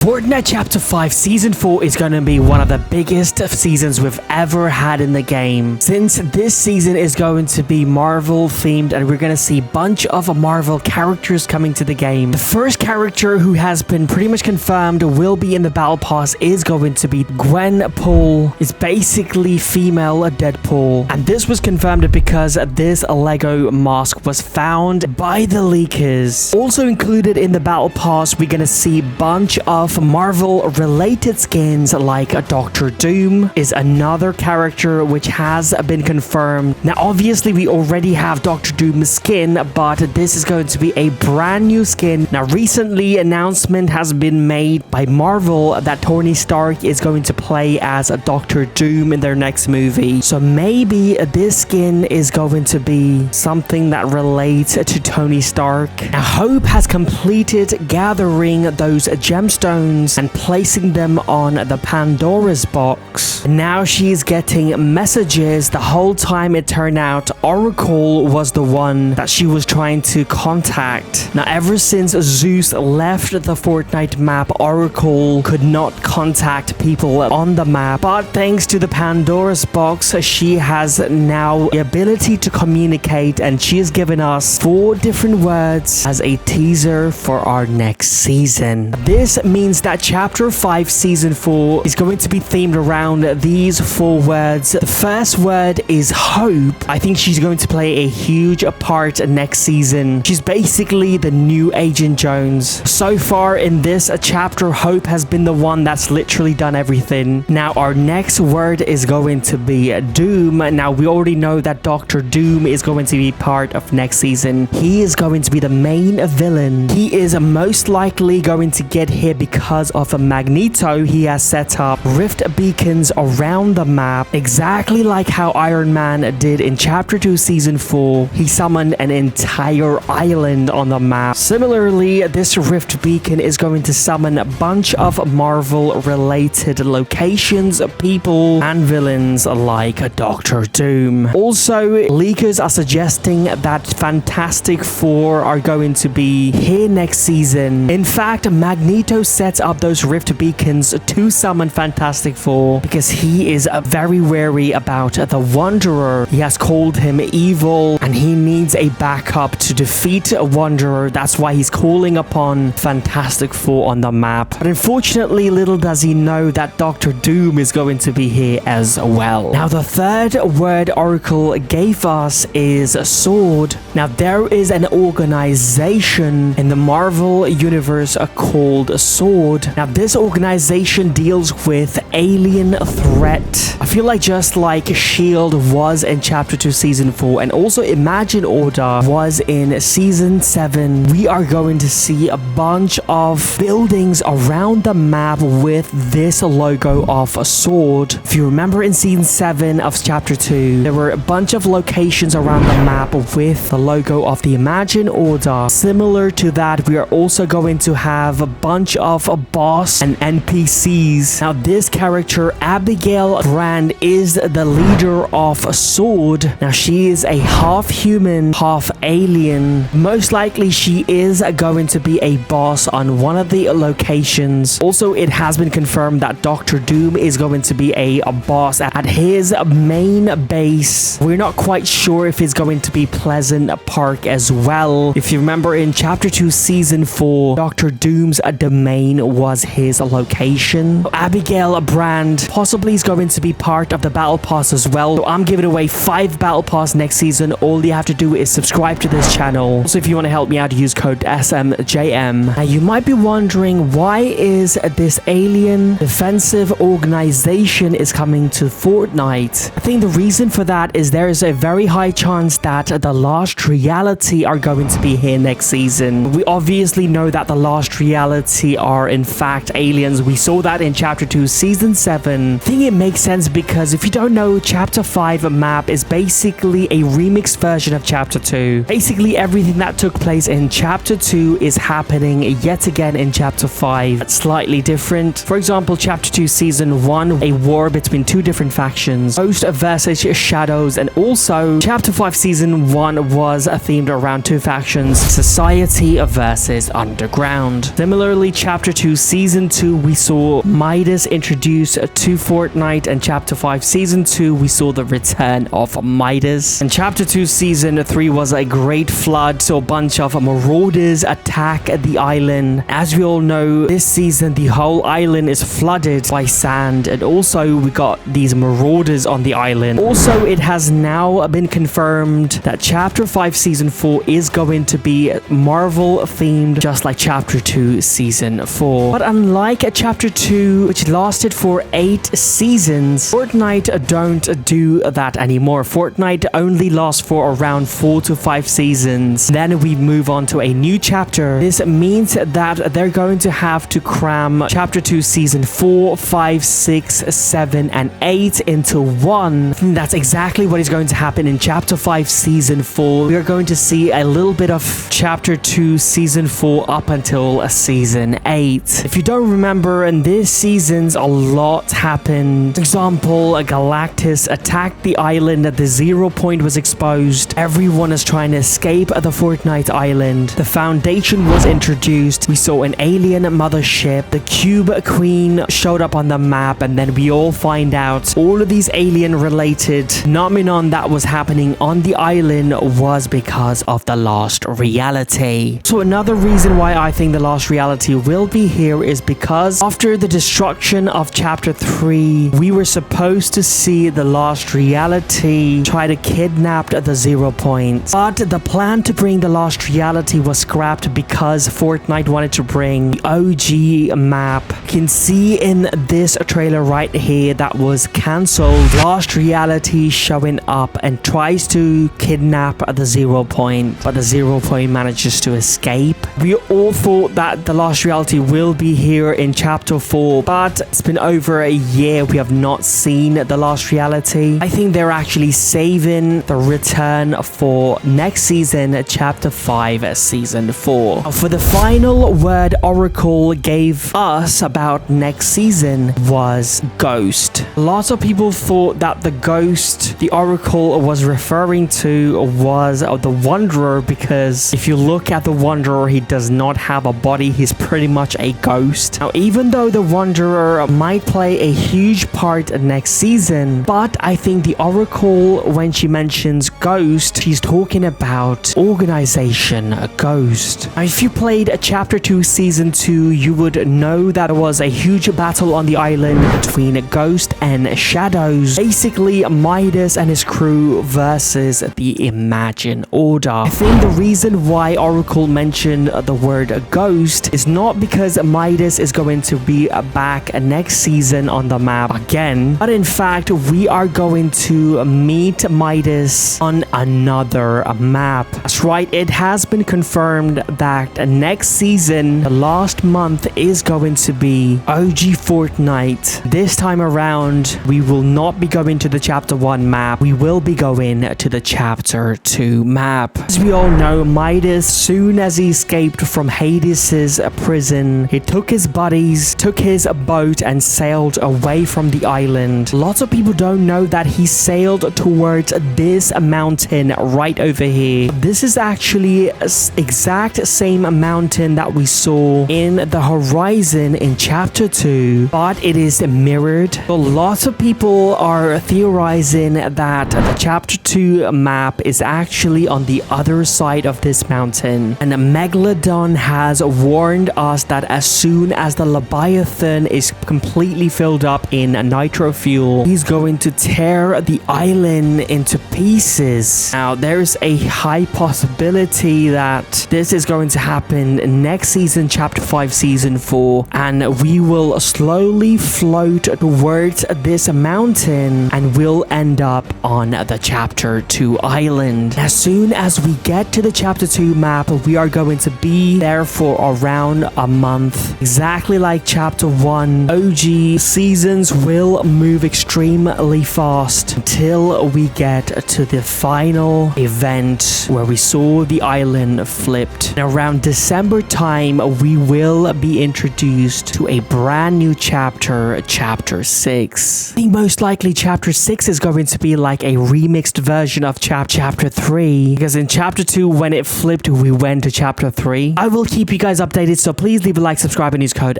Fortnite Chapter 5 Season 4 is going to be one of the biggest seasons we've ever had in the game. Since this season is going to be Marvel themed and we're going to see a bunch of Marvel characters coming to the game. The first character who has been pretty much confirmed will be in the Battle Pass is going to be Gwenpool. It's basically female Deadpool. And this was confirmed because this Lego mask was found by the leakers. Also included in the Battle Pass, we're going to see a bunch of Marvel related skins like Doctor Doom is another character which has been confirmed. Now obviously we already have Doctor Doom's skin, but this is going to be a brand new skin. Now recently announcement has been made by Marvel that Tony Stark is going to play as a Doctor Doom in their next movie. So maybe this skin is going to be something that relates to Tony Stark. Now Hope has completed gathering those gemstones and placing them on the Pandora's box. Now she's getting messages. The whole time it turned out Oracle was the one that she was trying to contact. Now ever since Zeus left the Fortnite map, Oracle could not contact people on the map, but thanks to the Pandora's box she has now the ability to communicate, and she has given us 4 different words as a teaser for our next season. This means that Chapter 5 Season 4 is going to be themed around these 4 words. The first word is hope. I think she's going to play a huge part next season. She's basically the new Agent Jones. So far in this chapter, Hope has been the one that's literally done everything. Now our next word is going to be Doom. Now we already know that Doctor Doom is going to be part of next season. He is going to be the main villain. He is most likely going to get here because of a Magneto. He has set up rift beacons around the map, exactly like how Iron Man did in Chapter 2 Season 4. He summoned an entire island on the map. Similarly, this rift beacon is going to summon a bunch of Marvel related locations, people and villains like Doctor Doom. Also, leakers are suggesting that Fantastic Four are going to be here next season. In fact, Magneto sets up those rift beacons to summon Fantastic Four because he is very wary about the Wanderer. He has called him evil and he needs a backup to defeat Wanderer. That's why he's calling upon Fantastic Four on the map. But unfortunately, little does he know that Doctor Doom is going to be here as well. Now the third word Oracle gave us is sword. Now there is an organization in the Marvel universe called Sword. Now this organization deals with alien threat. I feel like just like SHIELD was in Chapter 2 Season 4 and also Imagine Order was in Season 7, we are going to see a bunch of buildings around the map with this logo of a sword. If you remember in Season 7 of Chapter 2, there were a bunch of locations around the map with the logo of the Imagine Order. Similar to that, we are also going to have a bunch of boss and NPCs. Now this character, Abigail Brand, is the leader of Sword. Now she is a half human, half alien. Most likely she is going to be a boss on one of the locations. Also, it has been confirmed that Doctor Doom is going to be a boss at his main base. We're not quite sure if it's going to be Pleasant Park as well. If you remember in Chapter 2 Season 4, Doctor Doom's domain was his location. Abigail Brand possibly is going to be part of the Battle Pass as well. So I'm giving away 5 Battle Pass next season. All you have to do is subscribe to this channel. Also, if you want to help me out, use code SMJM. Now you might be wondering, why is this alien defensive organization is coming to Fortnite? I think the reason for that is there is a very high chance that the Lost Reality are going to be here next season. We obviously know that the Lost Reality are in fact aliens. We saw that in Chapter 2 Season 7. I think it makes sense because if you don't know, Chapter 5 map is basically a remix version of Chapter 2. Basically, everything that took place in Chapter 2 is happening yet again in Chapter 5. It's slightly different. For example, Chapter 2 Season 1, a war between two different factions, Ghost versus Shadows, and also Chapter 5 Season 1 was themed around two factions, Society versus Underground. Similarly, Chapter 2 Season 2, we saw Midas introduced to Fortnite, and Chapter 5 Season 2, we saw the return of Midas. And Chapter 2 Season 3 was a great flood, so a bunch of marauders attack the island. As we all know, this season the whole island is flooded by sand, and also we got these marauders on the island. Also, it has now been confirmed that Chapter 5 Season 4 is going to be Marvel themed, just like Chapter 2 Season 4. But unlike Chapter 2, which lasted for 8 seasons, Fortnite don't do that anymore. Fortnite only lasts for around 4 to 5 seasons. Then we move on to a new chapter. This means that they're going to have to cram Chapter 2 Season 4, 5, 6, 7, and 8 into one. That's exactly what is going to happen in Chapter 5 Season 4. We are going to see a little bit of Chapter 2 Season 4 up until Season 8. If you don't remember, in this seasons a lot happened. For example, Galactus attacked the island, the Zero Point was exposed, everyone is trying to escape the Fortnite island, the Foundation was introduced, we saw an alien mothership, the Cube Queen showed up on the map, and then we all find out all of these alien related phenomenon that was happening on the island was because of the Lost Reality. So another reason why I think the Lost Reality will be here is because after the destruction of Chapter 3, we were supposed to see the Lost Reality try to kidnap the Zero Point. But the plan to bring the Lost Reality was scrapped because Fortnite wanted to bring the OG map. You can see in this trailer right here that was cancelled, Lost Reality showing up and tries to kidnap the Zero Point, but the Zero Point manages to escape. We all thought that the Lost Reality will be here in Chapter 4, but it's been over a year we have not seen the Lost Reality. I think they're actually saving the return for next season, Chapter 5 Season 4. For the final word Oracle gave us about next season was Ghost. Lots of people thought that the Ghost the Oracle was referring to was the Wanderer, because if you look at the Wanderer, he does not have a body, he's pretty much a ghost. Now, even though the Wanderer might play a huge part next season, but I think the Oracle, when she mentions Ghost, she's talking about organization, a Ghost. Now, if you played Chapter 2 Season 2, you would know that there was a huge battle on the island between Ghost and Shadows. Basically, Midas and his crew versus the Imagine Order. I think the reason why Oracle mentioned the word Ghost is not because Midas is going to be back next season on the map again, but in fact we are going to meet Midas on another map. That's right, it has been confirmed that next season, the last month, is going to be OG Fortnite. This time around, we will not be going to the Chapter 1 map, we will be going to the Chapter 2 map. As we all know, Midas, soon as he escaped from Hades' prison, he took his buddies, took his boat, and sailed away from the island. Lots of people don't know that he sailed towards this mountain right over here. This is actually exact same mountain that we saw in the horizon in Chapter 2, but it is mirrored. So lots of people are theorizing that the Chapter 2 map is actually on the other side of this mountain, and Megalodon has warned us that as soon as the Leviathan is completely filled up in nitro fuel, he's going to tear the island into pieces. Now, there's a high possibility that this is going to happen next season, Chapter 5 Season 4, and we will slowly float towards this mountain and we'll end up on the Chapter 2 island. As soon as we get to the Chapter 2 map, we are going to be there for around a month. Exactly like Chapter 1, OG seasons will move extremely fast until we get to the final final event where we saw the island flipped. And around December time, we will be introduced to a brand new chapter, Chapter 6. I think most likely Chapter 6 is going to be like a remixed version of Chapter 3, because in Chapter 2, when it flipped, we went to Chapter 3. I will keep you guys updated, so please leave a like, subscribe, and use code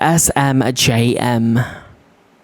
SMJM.